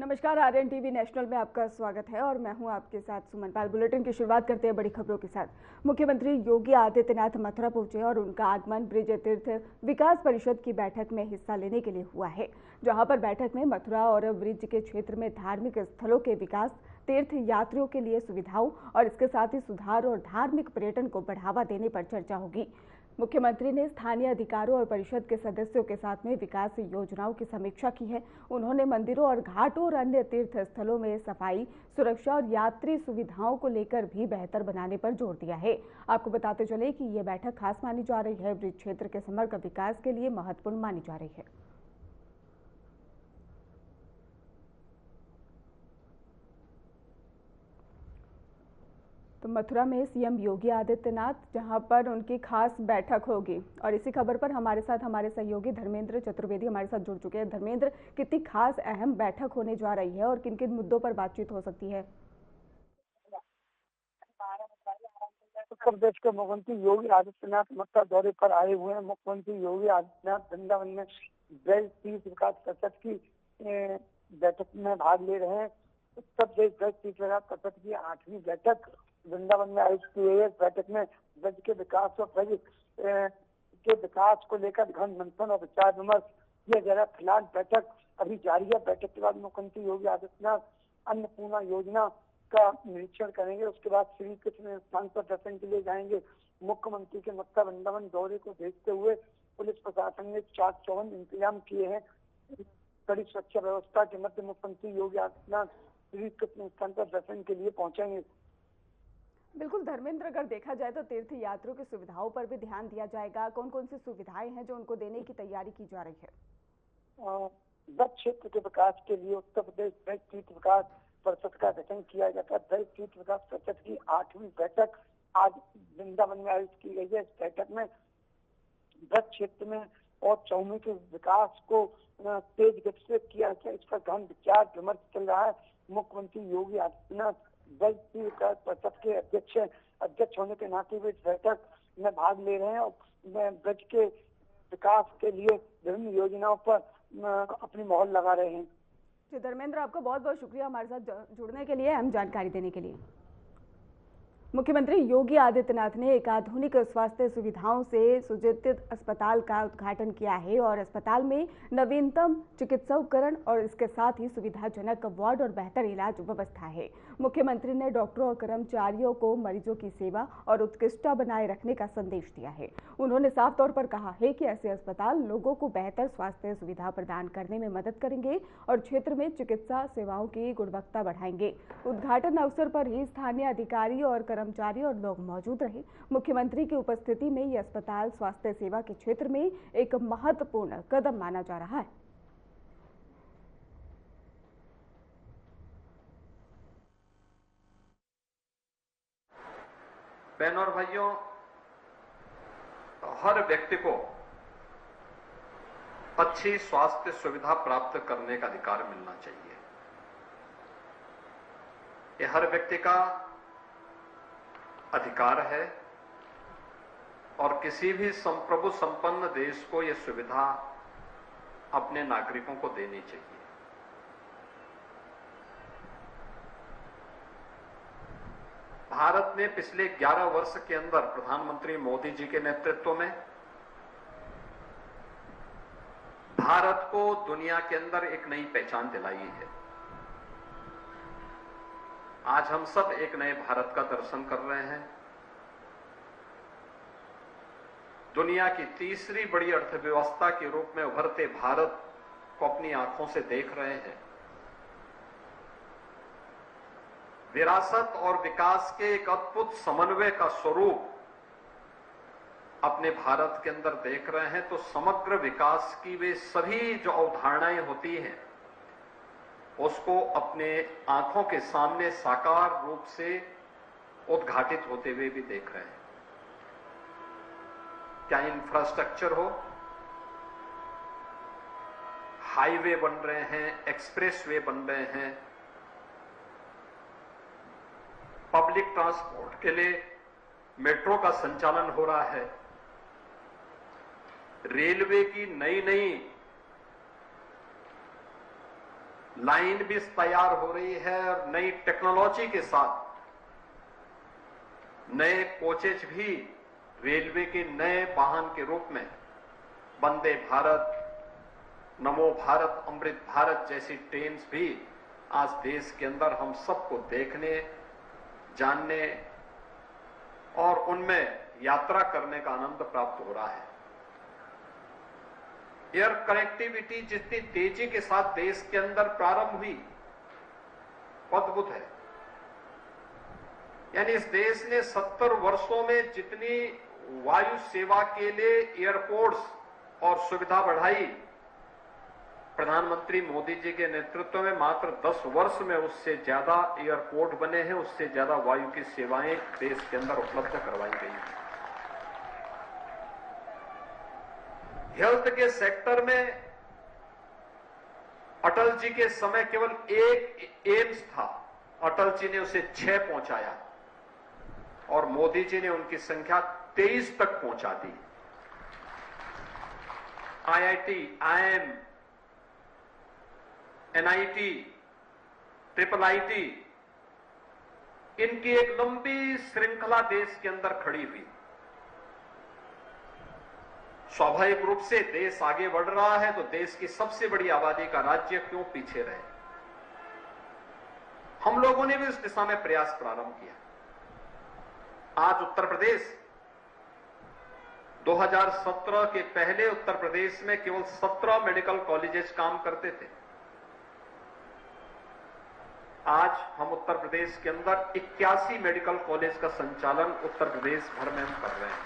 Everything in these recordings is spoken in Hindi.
नमस्कार, आर्यन टीवी नेशनल में आपका स्वागत है और मैं हूं आपके साथ सुमन पाल। बुलेटिन की शुरुआत करते हैं बड़ी खबरों के साथ। मुख्यमंत्री योगी आदित्यनाथ मथुरा पहुंचे और उनका आगमन ब्रिज तीर्थ विकास परिषद की बैठक में हिस्सा लेने के लिए हुआ है, जहां पर बैठक में मथुरा और ब्रिज के क्षेत्र में धार्मिक स्थलों के विकास, तीर्थ यात्रियों के लिए सुविधाओं और इसके साथ ही सुधार और धार्मिक पर्यटन को बढ़ावा देने पर चर्चा होगी। मुख्यमंत्री ने स्थानीय अधिकारियों और परिषद के सदस्यों के साथ में विकास योजनाओं की समीक्षा की है। उन्होंने मंदिरों और घाटों और अन्य तीर्थ स्थलों में सफाई, सुरक्षा और यात्री सुविधाओं को लेकर भी बेहतर बनाने पर जोर दिया है। आपको बताते चले कि ये बैठक खास मानी जा रही है, ब्रिज क्षेत्र के समग्र विकास के लिए महत्वपूर्ण मानी जा रही है। तो मथुरा में सीएम योगी आदित्यनाथ, जहां पर उनकी खास बैठक होगी, और इसी खबर पर हमारे साथ हमारे सहयोगी धर्मेंद्र चतुर्वेदी हमारे साथ जुड़ चुके हैं। धर्मेंद्र, कितनी खास अहम बैठक होने जा रही है और किन किन मुद्दों पर बातचीत हो सकती है? उत्तर प्रदेश के मुख्यमंत्री योगी आदित्यनाथ मथुरा दौरे पर आए हुए हैं। मुख्यमंत्री योगी आदित्यनाथ वृंदावन में ब्रज तीर्थ विकास परिषद की बैठक में भाग ले रहे हैं। उत्तर प्रदेश ब्रज तीर्थ विकास परिषद की 8वीं बैठक वृंदावन में आयोजित की गई है। इस बैठक में ब्रज के विकास और ब्रज के विकास को लेकर गहन मंथन और विचार विमर्श किया जा रहा है। फिलहाल बैठक अभी जारी है। बैठक के बाद मुख्यमंत्री योगी आदित्यनाथ अन्नपूर्णा योजना का निरीक्षण करेंगे। उसके बाद श्री कृष्ण स्थान पर दर्शन के लिए जाएंगे। मुख्यमंत्री के मथुरा वृंदावन दौरे को देखते हुए पुलिस प्रशासन ने चाक चौबंद इंतजाम किए हैं। कड़ी सुरक्षा व्यवस्था के मध्य मुख्यमंत्री योगी आदित्यनाथ श्री कृष्ण स्थान पर दर्शन के लिए पहुंचेंगे। बिल्कुल धर्मेंद्र, अगर देखा जाए तो तीर्थ यात्रियों की सुविधाओं पर भी ध्यान दिया जाएगा। कौन कौन सी सुविधाएं हैं जो उनको देने की तैयारी की जा रही है? ब्रज क्षेत्र के विकास के लिए उत्तर प्रदेश ब्रज तीर्थ विकास परिषद का गठन किया जाता है। ब्रज तीर्थ विकास परिषद की 8वीं बैठक आज वृंदावन में आयोजित की गई है। इस बैठक में ब्रज क्षेत्र में और चौमुखी के विकास को तेज गति से किया जाए, इस पर गहन विचार विमर्श चल रहा है। मुख्यमंत्री योगी आदित्यनाथ ब्रज तीर्थ विकास परिषद के अध्यक्ष होने के नाते हुए इस बैठक में भाग ले रहे हैं और ब्रज के विकास के लिए विभिन्न योजनाओं पर अपनी मोहर लगा रहे हैं। जी धर्मेंद्र, आपका बहुत बहुत शुक्रिया हमारे साथ जुड़ने के लिए, अहम जानकारी देने के लिए। मुख्यमंत्री योगी आदित्यनाथ ने एक आधुनिक स्वास्थ्य सुविधाओं से सुसज्जित अस्पताल का उद्घाटन किया है और अस्पताल में नवीनतम चिकित्सा उपकरण और इसके साथ ही सुविधाजनक वार्ड और बेहतर इलाज व्यवस्था है। मुख्यमंत्री ने डॉक्टरों और कर्मचारियों को मरीजों की सेवा और उत्कृष्टता बनाए रखने का संदेश दिया है। उन्होंने साफ तौर पर कहा है कि ऐसे अस्पताल लोगों को बेहतर स्वास्थ्य सुविधा प्रदान करने में मदद करेंगे और क्षेत्र में चिकित्सा सेवाओं की गुणवत्ता बढ़ाएंगे। उद्घाटन अवसर पर ही स्थानीय अधिकारी और कर्मचारी और लोग मौजूद रहे। मुख्यमंत्री की उपस्थिति में यह अस्पताल स्वास्थ्य सेवा के क्षेत्र में एक महत्वपूर्ण कदम माना जा रहा है। बहनों और भाइयों, हर व्यक्ति को अच्छी स्वास्थ्य सुविधा प्राप्त करने का अधिकार मिलना चाहिए। यह हर व्यक्ति का अधिकार है और किसी भी प्रभु संपन्न देश को यह सुविधा अपने नागरिकों को देनी चाहिए। भारत ने पिछले 11 वर्ष के अंदर प्रधानमंत्री मोदी जी के नेतृत्व में भारत को दुनिया के अंदर एक नई पहचान दिलाई है। आज हम सब एक नए भारत का दर्शन कर रहे हैं। दुनिया की तीसरी बड़ी अर्थव्यवस्था के रूप में उभरते भारत को अपनी आंखों से देख रहे हैं। विरासत और विकास के एक अद्भुत समन्वय का स्वरूप अपने भारत के अंदर देख रहे हैं। तो समग्र विकास की वे सभी जो अवधारणाएं होती हैं उसको अपने आंखों के सामने साकार रूप से उद्घाटित होते हुए भी देख रहे हैं। क्या इंफ्रास्ट्रक्चर हो, हाईवे बन रहे हैं, एक्सप्रेसवे बन रहे हैं, पब्लिक ट्रांसपोर्ट के लिए मेट्रो का संचालन हो रहा है, रेलवे की नई नई लाइन भी तैयार हो रही है और नई टेक्नोलॉजी के साथ नए कोचेज भी रेलवे के नए वाहन के रूप में वंदे भारत, नमो भारत, अमृत भारत जैसी ट्रेन्स भी आज देश के अंदर हम सबको देखने, जानने और उनमें यात्रा करने का आनंद प्राप्त हो रहा है। एयर कनेक्टिविटी जितनी तेजी के साथ देश के अंदर प्रारंभ हुई, अद्भुत है। यानी इस देश ने 70 वर्षों में जितनी वायु सेवा के लिए एयरपोर्ट्स और सुविधा बढ़ाई, प्रधानमंत्री मोदी जी के नेतृत्व में मात्र 10 वर्ष में उससे ज्यादा एयरपोर्ट बने हैं, उससे ज्यादा वायु की सेवाएं देश के अंदर उपलब्ध करवाई गई हैं। हेल्थ के सेक्टर में अटल जी के समय केवल एक एम्स था, अटल जी ने उसे 6 पहुंचाया और मोदी जी ने उनकी संख्या 23 तक पहुंचा दी। IIT, IIM, NIT, IIIT, इनकी एक लंबी श्रृंखला देश के अंदर खड़ी हुई। स्वाभाविक रूप से देश आगे बढ़ रहा है तो देश की सबसे बड़ी आबादी का राज्य क्यों पीछे रहे। हम लोगों ने भी उस दिशा में प्रयास प्रारंभ किया। आज उत्तर प्रदेश 2017 के पहले उत्तर प्रदेश में केवल 17 मेडिकल कॉलेजेस काम करते थे। आज हम उत्तर प्रदेश के अंदर 81 मेडिकल कॉलेज का संचालन उत्तर प्रदेश भर में हम कर रहे हैं।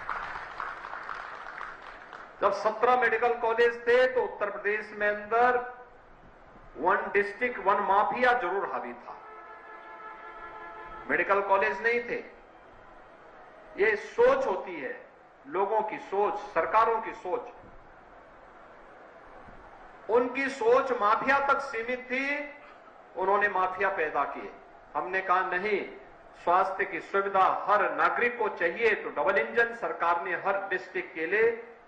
जब 17 मेडिकल कॉलेज थे तो उत्तर प्रदेश में अंदर 1 डिस्ट्रिक्ट 1 माफिया जरूर हावी था, मेडिकल कॉलेज नहीं थे। ये सोच होती है, लोगों की सोच, सरकारों की सोच। उनकी सोच माफिया तक सीमित थी, उन्होंने माफिया पैदा किए। हमने कहा नहीं, स्वास्थ्य की सुविधा हर नागरिक को चाहिए, तो डबल इंजन सरकार ने हर डिस्ट्रिक्ट के लिए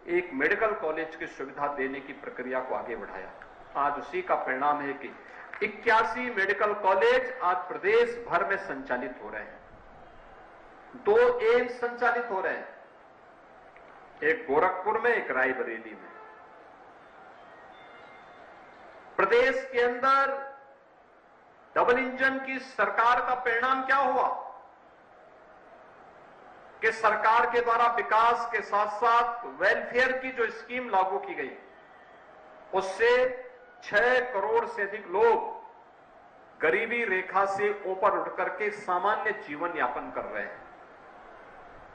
एक मेडिकल कॉलेज की सुविधा देने की प्रक्रिया को आगे बढ़ाया। आज उसी का परिणाम है कि 81 मेडिकल कॉलेज आज प्रदेश भर में संचालित हो रहे हैं। 2 एम्स संचालित हो रहे हैं, एक गोरखपुर में, एक रायबरेली में। प्रदेश के अंदर डबल इंजन की सरकार का परिणाम क्या हुआ कि सरकार के द्वारा विकास के साथ साथ वेलफेयर की जो स्कीम लागू की गई, उससे 6 करोड़ से अधिक लोग गरीबी रेखा से ऊपर उठ करके सामान्य जीवन यापन कर रहे हैं।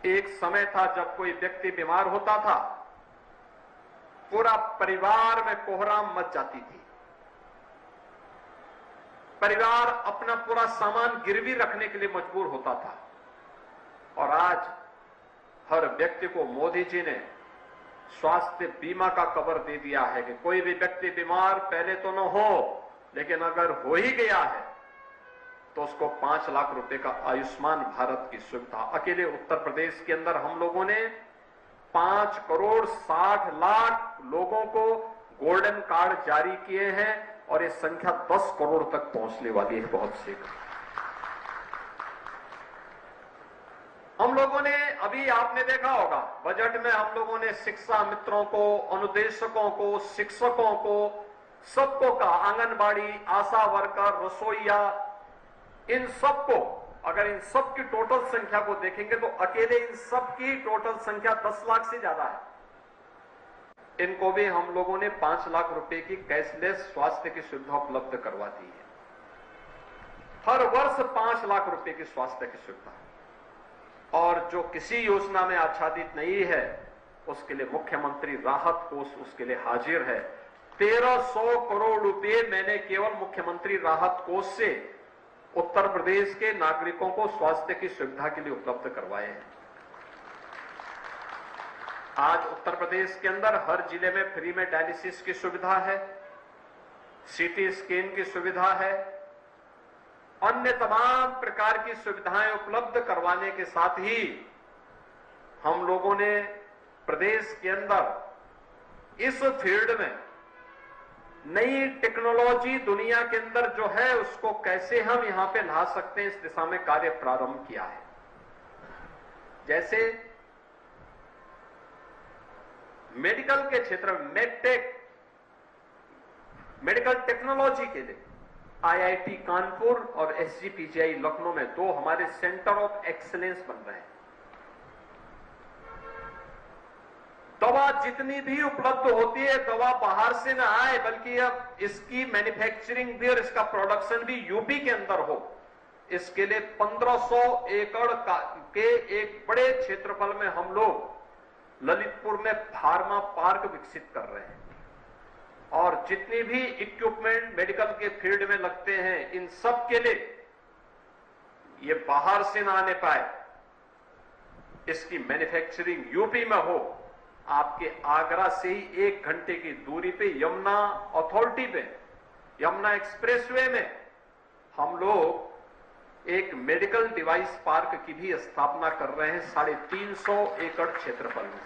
एक समय था जब कोई व्यक्ति बीमार होता था, पूरा परिवार में कोहराम मच जाती थी। परिवार अपना पूरा सामान गिरवी रखने के लिए मजबूर होता था। और आज हर व्यक्ति को मोदी जी ने स्वास्थ्य बीमा का कवर दे दिया है कि कोई भी व्यक्ति बीमार पहले तो न हो, लेकिन अगर हो ही गया है तो उसको 5 लाख रुपए का आयुष्मान भारत की सुविधा। अकेले उत्तर प्रदेश के अंदर हम लोगों ने 5 करोड़ 60 लाख लोगों को गोल्डन कार्ड जारी किए हैं और ये संख्या 10 करोड़ तक पहुंचने वाली है बहुत शीघ्र। हम लोगों ने, अभी आपने देखा होगा बजट में, हम लोगों ने शिक्षा मित्रों को, अनुदेशकों को, शिक्षकों को, सबको कहा, आंगनबाड़ी, आशा वर्कर, रसोईया, इन सबको, अगर इन सब की टोटल संख्या को देखेंगे तो अकेले इन सब की टोटल संख्या 10 लाख से ज्यादा है। इनको भी हम लोगों ने 5 लाख रुपए की कैशलेस स्वास्थ्य की सुविधा उपलब्ध करवा दी है। हर वर्ष 5 लाख रुपए की स्वास्थ्य की सुविधा। और जो किसी योजना में आच्छादित नहीं है उसके लिए मुख्यमंत्री राहत कोष उसके लिए हाजिर है। 1300 करोड़ रुपए मैंने केवल मुख्यमंत्री राहत कोष से उत्तर प्रदेश के नागरिकों को स्वास्थ्य की सुविधा के लिए उपलब्ध करवाए हैं। आज उत्तर प्रदेश के अंदर हर जिले में फ्री में डायलिसिस की सुविधा है, सीटी स्कैन की सुविधा है, अन्य तमाम प्रकार की सुविधाएं उपलब्ध करवाने के साथ ही हम लोगों ने प्रदेश के अंदर इस फील्ड में नई टेक्नोलॉजी दुनिया के अंदर जो है उसको कैसे हम यहां पे ला सकते हैं, इस दिशा में कार्य प्रारंभ किया है। जैसे मेडिकल के क्षेत्र में मेडटेक, मेडिकल टेक्नोलॉजी के लिए आईआईटी कानपुर और एसजीपीजीआई लखनऊ में 2 हमारे सेंटर ऑफ एक्सीलेंस बन रहे हैं। दवा जितनी भी उपलब्ध होती है, दवा बाहर से ना आए, बल्कि अब इसकी मैन्युफैक्चरिंग भी और इसका प्रोडक्शन भी यूपी के अंदर हो, इसके लिए 1500 एकड़ के एक बड़े क्षेत्रफल में हम लोग ललितपुर में फार्मा पार्क विकसित कर रहे हैं। और जितनी भी इक्विपमेंट मेडिकल के फील्ड में लगते हैं, इन सब के लिए ये बाहर से ना आने पाए, इसकी मैन्युफैक्चरिंग यूपी में हो। आपके आगरा से ही 1 घंटे की दूरी पे यमुना अथॉरिटी पे, यमुना एक्सप्रेसवे में हम लोग एक मेडिकल डिवाइस पार्क की भी स्थापना कर रहे हैं 350 एकड़ क्षेत्रफल में।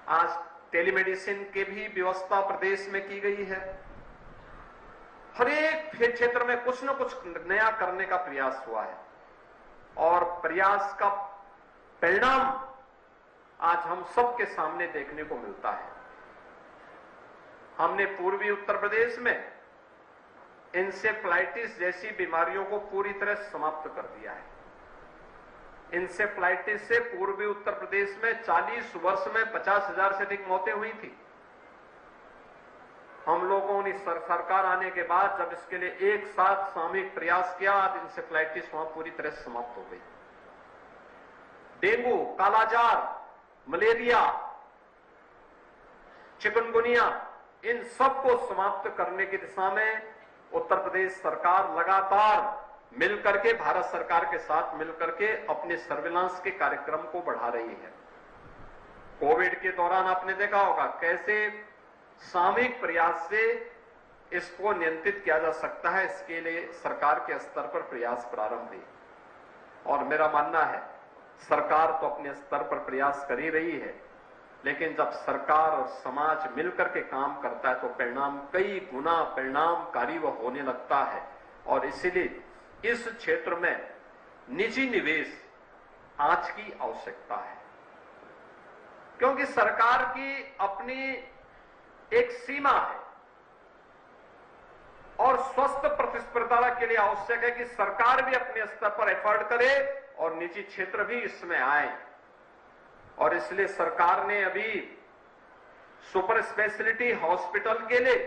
आज टेलीमेडिसिन की भी व्यवस्था प्रदेश में की गई है। हर एक क्षेत्र में कुछ न कुछ नया करने का प्रयास हुआ है और प्रयास का परिणाम आज हम सबके सामने देखने को मिलता है। हमने पूर्वी उत्तर प्रदेश में इंसेफ्लाइटिस जैसी बीमारियों को पूरी तरह समाप्त कर दिया है। इंसेफ्लाइटिस से पूर्वी उत्तर प्रदेश में 40 वर्ष में 50,000 से अधिक मौतें हुई थी। हम लोगों ने सरकार आने के बाद जब इसके लिए एक साथ सामूहिक प्रयास किया, आज इंसेफ्लाइटिस वहां पूरी तरह से समाप्त हो गई। डेंगू, कालाजार, मलेरिया, चिकनगुनिया, इन सबको समाप्त करने की दिशा में उत्तर प्रदेश सरकार लगातार मिलकर के, भारत सरकार के साथ मिलकर के अपने सर्विलांस के कार्यक्रम को बढ़ा रही है। कोविड के दौरान आपने देखा होगा कैसे सामूहिक प्रयास से इसको नियंत्रित किया जा सकता है। इसके लिए सरकार के स्तर पर प्रयास प्रारंभ हुए और मेरा मानना है सरकार तो अपने स्तर पर प्रयास कर ही रही है, लेकिन जब सरकार और समाज मिलकर के काम करता है तो परिणाम कई गुना परिणामकारी वह होने लगता है। और इसीलिए इस क्षेत्र में निजी निवेश आज की आवश्यकता है, क्योंकि सरकार की अपनी एक सीमा है और स्वस्थ प्रतिस्पर्धा के लिए आवश्यक है कि सरकार भी अपने स्तर पर एफर्ट करे और निजी क्षेत्र भी इसमें आए। और इसलिए सरकार ने अभी सुपर स्पेशलिटी हॉस्पिटल के लिए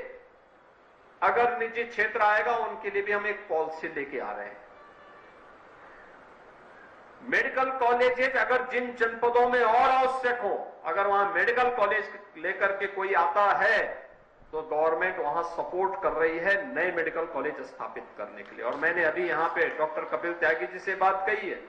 अगर निजी क्षेत्र आएगा उनके लिए भी हम एक पॉलिसी लेके आ रहे हैं। मेडिकल कॉलेजेस अगर जिन जनपदों में और आवश्यक हो, अगर वहां मेडिकल कॉलेज लेकर के कोई आता है तो गवर्नमेंट वहां सपोर्ट कर रही है नए मेडिकल कॉलेज स्थापित करने के लिए। और मैंने अभी यहां पे डॉक्टर कपिल त्यागी जी से बात कही है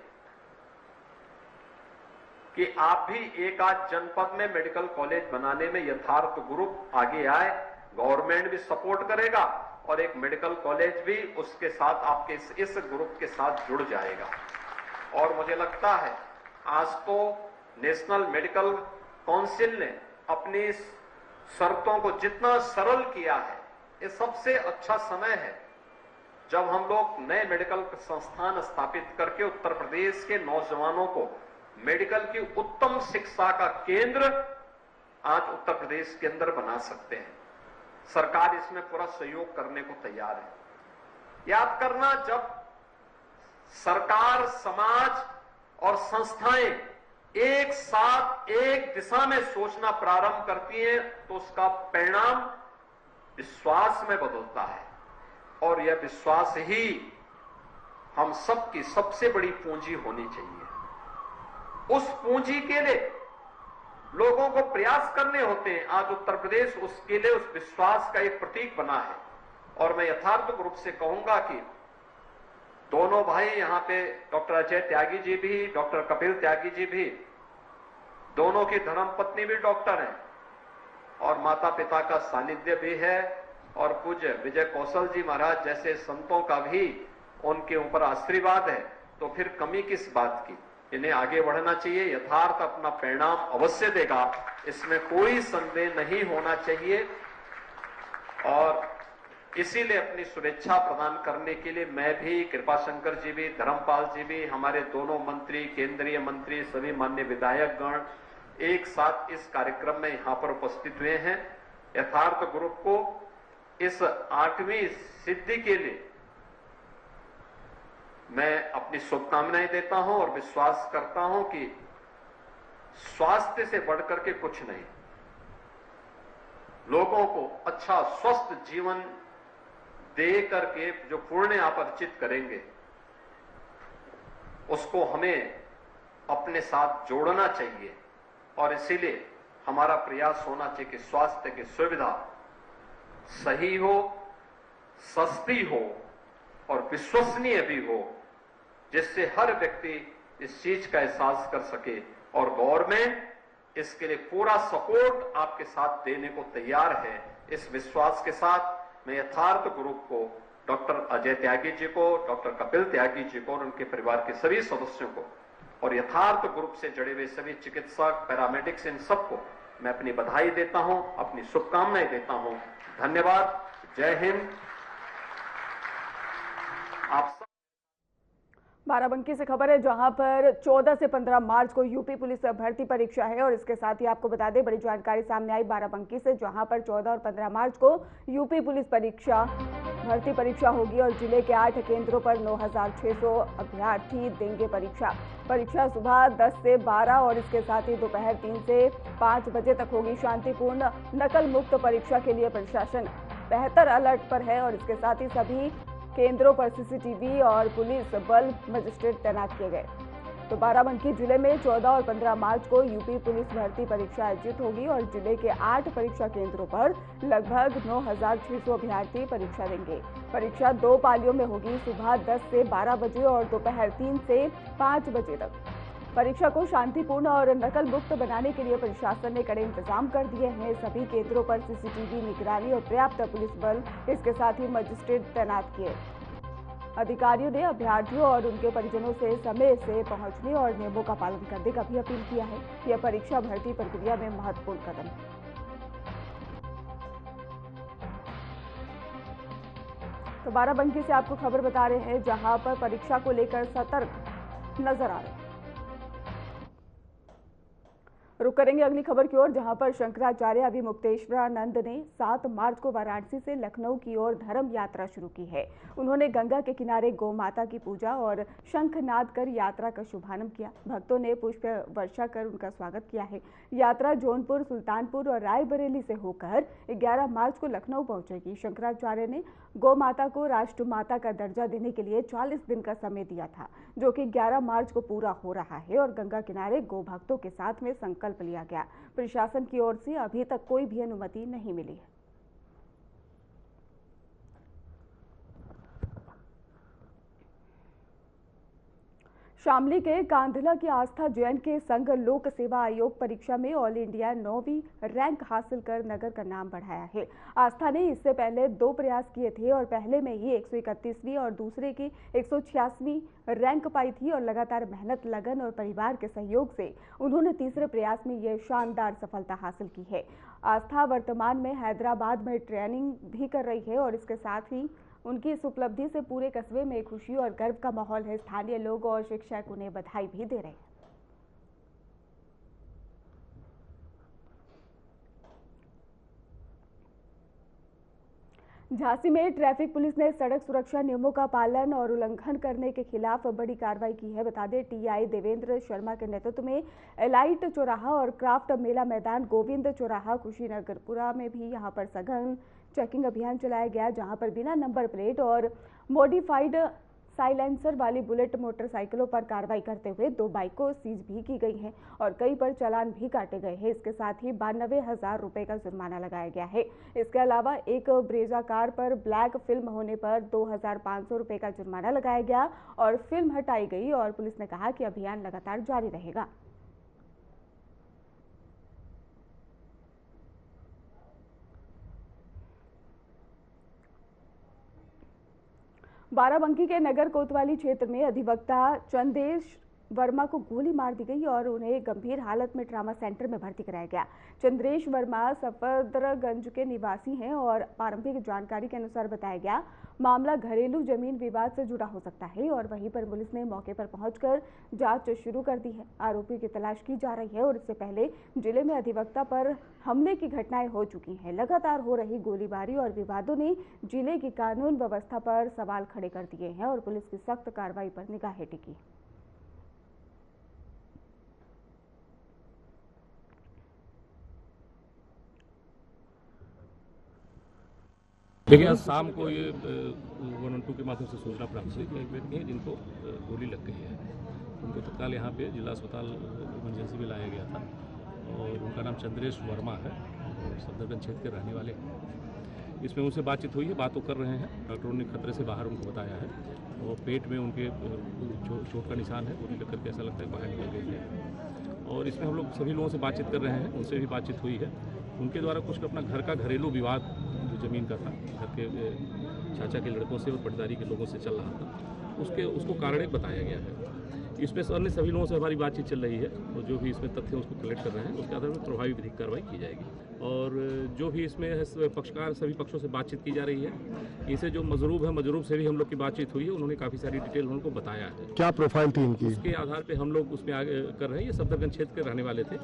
कि आप भी एक आध जनपद में मेडिकल कॉलेज बनाने में यथार्थ ग्रुप आगे आए, गवर्नमेंट भी सपोर्ट करेगा और एक मेडिकल कॉलेज भी उसके साथ आपके इस ग्रुप के साथ जुड़ जाएगा। और मुझे लगता है आज तो नेशनल मेडिकल काउंसिल ने अपनी शर्तों को जितना सरल किया है, ये सबसे अच्छा समय है जब हम लोग नए मेडिकल संस्थान स्थापित करके उत्तर प्रदेश के नौजवानों को मेडिकल की उत्तम शिक्षा का केंद्र आज उत्तर प्रदेश के अंदर बना सकते हैं। सरकार इसमें पूरा सहयोग करने को तैयार है। याद करना, जब सरकार, समाज और संस्थाएं एक साथ एक दिशा में सोचना प्रारंभ करती हैं तो उसका परिणाम विश्वास में बदलता है और यह विश्वास ही हम सबकी सबसे बड़ी पूंजी होनी चाहिए। उस पूंजी के लिए लोगों को प्रयास करने होते हैं। आज उत्तर प्रदेश उसके लिए उस विश्वास का एक प्रतीक बना है और मैं यथार्थ रूप से कहूंगा कि दोनों भाई यहां पे डॉक्टर अजय त्यागी जी भी, डॉक्टर कपिल त्यागी जी भी, दोनों की धर्मपत्नी भी डॉक्टर हैं और माता पिता का सानिध्य भी है और पूज्य विजय कौशल जी महाराज जैसे संतों का भी उनके ऊपर आशीर्वाद है। तो फिर कमी किस बात की? इन्हें आगे बढ़ना चाहिए। यथार्थ अपना परिणाम अवश्य देगा, इसमें कोई संदेह नहीं होना चाहिए। और इसीलिए अपनी शुभेच्छा प्रदान करने के लिए मैं भी, कृपाशंकर जी भी, धर्मपाल जी भी, हमारे दोनों मंत्री, केंद्रीय मंत्री, सभी माननीय विधायक गण एक साथ इस कार्यक्रम में यहां पर उपस्थित हुए हैं। यथार्थ ग्रुप को इस 8वीं सिद्धि के लिए मैं अपनी शुभकामनाएं देता हूं और विश्वास करता हूं कि स्वास्थ्य से बढ़कर के कुछ नहीं, लोगों को अच्छा स्वस्थ जीवन दे करके जो पुण्य आप अर्जित करेंगे उसको हमें अपने साथ जोड़ना चाहिए। और इसीलिए हमारा प्रयास होना चाहिए कि स्वास्थ्य की सुविधा सही हो, सस्ती हो और विश्वसनीय भी हो, जिससे हर व्यक्ति इस चीज का एहसास कर सके। और गवर्नमेंट इसके लिए पूरा सपोर्ट आपके साथ देने को तैयार है। इस विश्वास के साथ मैं यथार्थ ग्रुप को, डॉक्टर अजय त्यागी जी को, डॉक्टर कपिल त्यागी जी को और उनके परिवार के सभी सदस्यों को और यथार्थ ग्रुप से जुड़े हुए सभी चिकित्सक, पैरामेडिक्स, इन सबको मैं अपनी बधाई देता हूं, अपनी शुभकामनाएं देता हूं। धन्यवाद। जय हिंद। आप सब। बाराबंकी से खबर है जहां पर 14 से 15 मार्च को यूपी पुलिस भर्ती परीक्षा है और इसके साथ ही आपको बता दें बड़ी जानकारी सामने आई बाराबंकी से, जहां पर 14 और 15 मार्च को यूपी पुलिस भर्ती परीक्षा होगी और जिले के 8 केंद्रों पर 9,600 अभ्यर्थी देंगे परीक्षा सुबह 10 से 12 और इसके साथ ही दोपहर 3 से 5 बजे तक होगी। शांतिपूर्ण नकल मुक्त परीक्षा के लिए प्रशासन बेहतर अलर्ट पर है और इसके साथ ही सभी केंद्रों पर सीसीटीवी और पुलिस बल, मजिस्ट्रेट तैनात किए गए। तो बाराबंकी जिले में 14 और 15 मार्च को यूपी पुलिस भर्ती परीक्षा आयोजित होगी और जिले के 8 परीक्षा केंद्रों पर लगभग 9,600 अभ्यर्थी परीक्षा देंगे। परीक्षा 2 पालियों में होगी, सुबह 10 से 12 बजे और दोपहर 3 से 5 बजे तक। परीक्षा को शांतिपूर्ण और नकल मुक्त बनाने के लिए प्रशासन ने कड़े इंतजाम कर दिए हैं। सभी केंद्रों पर सीसीटीवी निगरानी और पर्याप्त पुलिस बल, इसके साथ ही मजिस्ट्रेट तैनात किए। अधिकारियों ने अभ्यर्थियों और उनके परिजनों से समय से पहुंचने और नियमों का पालन करने का भी अपील किया है। यह परीक्षा भर्ती प्रक्रिया में महत्वपूर्ण कदम है। तो बाराबंकी से आपको खबर बता रहे हैं जहां पर परीक्षा को लेकर सतर्क नजर आ रहे हैं। रुक करेंगे अगली खबर की ओर, जहां पर शंकराचार्य अभिमुक्तेश्वरानंद ने 7 मार्च को वाराणसी से लखनऊ की ओर धर्म यात्रा शुरू की है। उन्होंने गंगा के किनारे गौ माता की पूजा और शंखनाद कर यात्रा का शुभारंभ किया। भक्तों ने पुष्प वर्षा कर उनका स्वागत किया है। यात्रा जौनपुर, सुल्तानपुर और रायबरेली से होकर 11 मार्च को लखनऊ पहुंचेगी। शंकराचार्य ने गौ माता को राष्ट्रमाता का दर्जा देने के लिए 40 दिन का समय दिया था, जो कि 11 मार्च को पूरा हो रहा है और गंगा किनारे गौ भक्तों के साथ में संकल्प लिया गया। प्रशासन की ओर से अभी तक कोई भी अनुमति नहीं मिली है। शामली के कांधला की आस्था जैन के संघ लोक सेवा आयोग परीक्षा में ऑल इंडिया 9वीं रैंक हासिल कर नगर का नाम बढ़ाया है। आस्था ने इससे पहले 2 प्रयास किए थे और पहले में ही 131वीं और दूसरे की 186वीं रैंक पाई थी और लगातार मेहनत, लगन और परिवार के सहयोग से उन्होंने तीसरे प्रयास में यह शानदार सफलता हासिल की है। आस्था वर्तमान में हैदराबाद में ट्रेनिंग भी कर रही है और इसके साथ ही उनकी इस उपलब्धि से पूरे कस्बे में खुशी और गर्व का माहौल है। स्थानीय लोग और शिक्षक उन्हें बधाई भी दे रहे हैं। झांसी में ट्रैफिक पुलिस ने सड़क सुरक्षा नियमों का पालन और उल्लंघन करने के खिलाफ बड़ी कार्रवाई की है। बता दें, टीआई देवेंद्र शर्मा के नेतृत्व में एलाइट चौराहा और क्राफ्ट मेला मैदान, गोविंद चौराहा, कुशीनगरपुरा में भी यहां पर सघन चेकिंग अभियान चलाया गया, जहां पर बिना नंबर प्लेट और मॉडिफाइड साइलेंसर वाली बुलेट मोटरसाइकिलों पर कार्रवाई करते हुए 2 बाइकों सीज भी की गई हैं और कई पर चालान भी काटे गए हैं। इसके साथ ही 92,000 रुपए का जुर्माना लगाया गया है। इसके अलावा एक ब्रेजा कार पर ब्लैक फिल्म होने पर 2,500 रुपए का जुर्माना लगाया गया और फिल्म हटाई गई और पुलिस ने कहा कि अभियान लगातार जारी रहेगा। बाराबंकी के नगर कोतवाली क्षेत्र में अधिवक्ता चंदेश वर्मा को गोली मार दी गई और उन्हें गंभीर हालत में ट्रामा सेंटर में भर्ती कराया गया। चंद्रेश वर्मा सफदरगंज के निवासी हैं और प्रारंभिक जानकारी के अनुसार बताया गया मामला घरेलू जमीन विवाद से जुड़ा हो सकता है और वहीं पर पुलिस ने मौके पर पहुंचकर जांच शुरू कर दी है। आरोपी की तलाश की जा रही है और इससे पहले जिले में अधिवक्ता पर हमले की घटनाएं हो चुकी हैं। लगातार हो रही गोलीबारी और विवादों ने जिले की कानून व्यवस्था पर सवाल खड़े कर दिए हैं और पुलिस की सख्त कार्रवाई पर निगाहें टिकी। देखिए, आज शाम को ये 112 के माध्यम से सूचना प्राप्त हुई कि एक व्यक्ति है जिनको गोली लग गई है। उनको तत्काल यहाँ पे जिला अस्पताल इमरजेंसी में लाया गया था और उनका नाम चंद्रेश वर्मा है और सफदरगंज क्षेत्र के रहने वाले हैं। इसमें उनसे बातचीत हुई है, बात वो कर रहे हैं। डॉक्टरों ने खतरे से बाहर उनको बताया है और पेट में उनके चोट का निशान है, गोली लग करके ऐसा लगता है बाहर निकल गई है। और इसमें हम लोग सभी लोगों से बातचीत कर रहे हैं, उनसे भी बातचीत हुई है। उनके द्वारा कुछ अपना घर का घरेलू विवाद जो ज़मीन का था, घर के चाचा के लड़कों से और पटदारी के लोगों से चल रहा था, उसको कारण बताया गया है। इसमें अन्य सभी लोगों से हमारी बातचीत चल रही है और जो भी इसमें तथ्य उसको कलेक्ट कर रहे हैं उसके आधार पर प्रभावी विधिक कार्रवाई की जाएगी। और जो भी इसमें है पक्षकार सभी पक्षों से बातचीत की जा रही है। इसे जो मजरूब है, मजरूब से भी हम लोग की बातचीत हुई है, उन्होंने काफ़ी सारी डिटेल उनको बताया है। क्या प्रोफाइल थी इनकी? उसके आधार पे हम लोग उसमें आगे कर रहे हैं। ये सफदरगंज क्षेत्र के रहने वाले थे।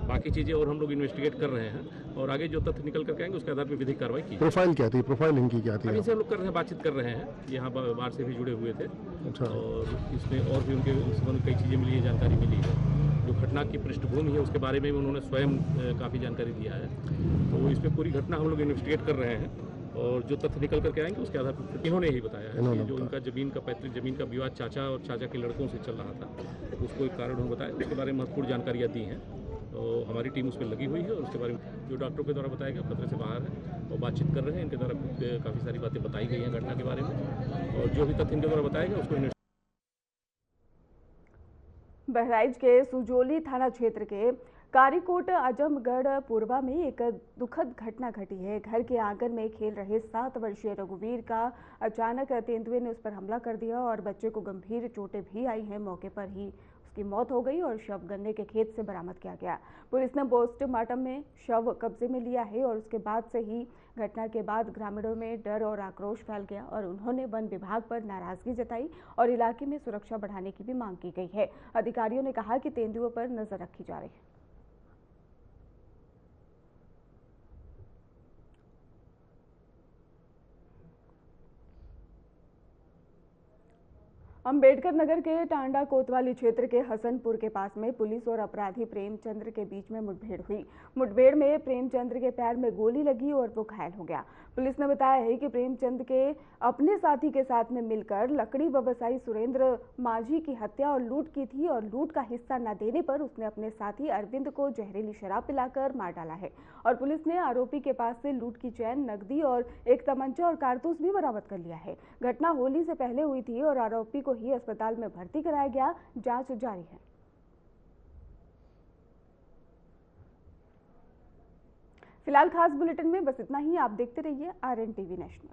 बाकी चीज़ें और हम लोग इन्वेस्टिगेट कर रहे हैं और आगे जो तथ्य निकल कर आएंगे उसके आधार पर विधिक कार्रवाई की। प्रोफाइल क्या थी? प्रोफाइल इनकी क्या थी? इनसे हम लोग कर रहे हैं, बातचीत कर रहे हैं। यहाँ बाहर से भी जुड़े हुए थे। अच्छा। और इसमें और भी उनके संबंध कई चीज़ें मिली है, जानकारी मिली है। जो घटना की पृष्ठभूमि है उसके बारे में भी उन्होंने स्वयं काफ़ी जानकारी दिया है। तो इसमें पूरी घटना हम लोग इन्वेस्टिगेट कर रहे हैं और जो तथ्य निकल करके आएंगे उसके आधार पर इन्होंने ही बताया है कि जो उनका जमीन का पैतृक जमीन का विवाद चाचा और चाचा के लड़कों से चल रहा था, उसको एक कारण उन्होंने बताया। उसके बारे में महत्वपूर्ण जानकारियाँ दी हैं। तो हमारी टीम उस पर लगी हुई है और उसके बारे में जो डॉक्टरों के द्वारा बताया गया खतरे से बाहर है और बातचीत कर रहे हैं। इनके द्वारा काफ़ी सारी बातें बताई गई हैं घटना के बारे में और जो भी तथ्य इनके द्वारा बताया गया उसको। बहराइच के सुजोली थाना क्षेत्र के कारीकोट आजमगढ़ पूर्वा में एक दुखद घटना घटी है। घर के आंगन में खेल रहे 7 वर्षीय रघुवीर का अचानक तेंदुए ने उस पर हमला कर दिया और बच्चे को गंभीर चोटें भी आई हैं। मौके पर ही उसकी मौत हो गई और शव गन्ने के खेत से बरामद किया गया। पुलिस ने पोस्टमार्टम में शव कब्जे में लिया है और उसके बाद से ही घटना के बाद ग्रामीणों में डर और आक्रोश फैल गया और उन्होंने वन विभाग पर नाराजगी जताई और इलाके में सुरक्षा बढ़ाने की भी मांग की गई है। अधिकारियों ने कहा कि तेंदुओं पर नजर रखी जा रही है। अंबेडकर नगर के टांडा कोतवाली क्षेत्र के हसनपुर के पास में पुलिस और अपराधी प्रेमचंद्र के बीच में मुठभेड़ हुई। मुठभेड़ में प्रेमचंद्र के पैर में गोली लगी और वो घायल हो गया। पुलिस ने बताया है कि प्रेमचंद्र के अपने साथी के साथ में मिलकर लकड़ी व्यवसायी सुरेंद्र माझी की हत्या और लूट की थी और लूट का हिस्सा न देने पर उसने अपने साथी अरविंद को जहरीली शराब पिलाकर मार डाला है। और पुलिस ने आरोपी के पास से लूट की चैन, नकदी और एक तमंचा और कारतूस भी बरामद कर लिया है। घटना होली से पहले हुई थी और आरोपी को ही अस्पताल में भर्ती कराया गया। जांच जारी है। फिलहाल खास बुलेटिन में बस इतना ही। आप देखते रहिए RN TV नेशनल।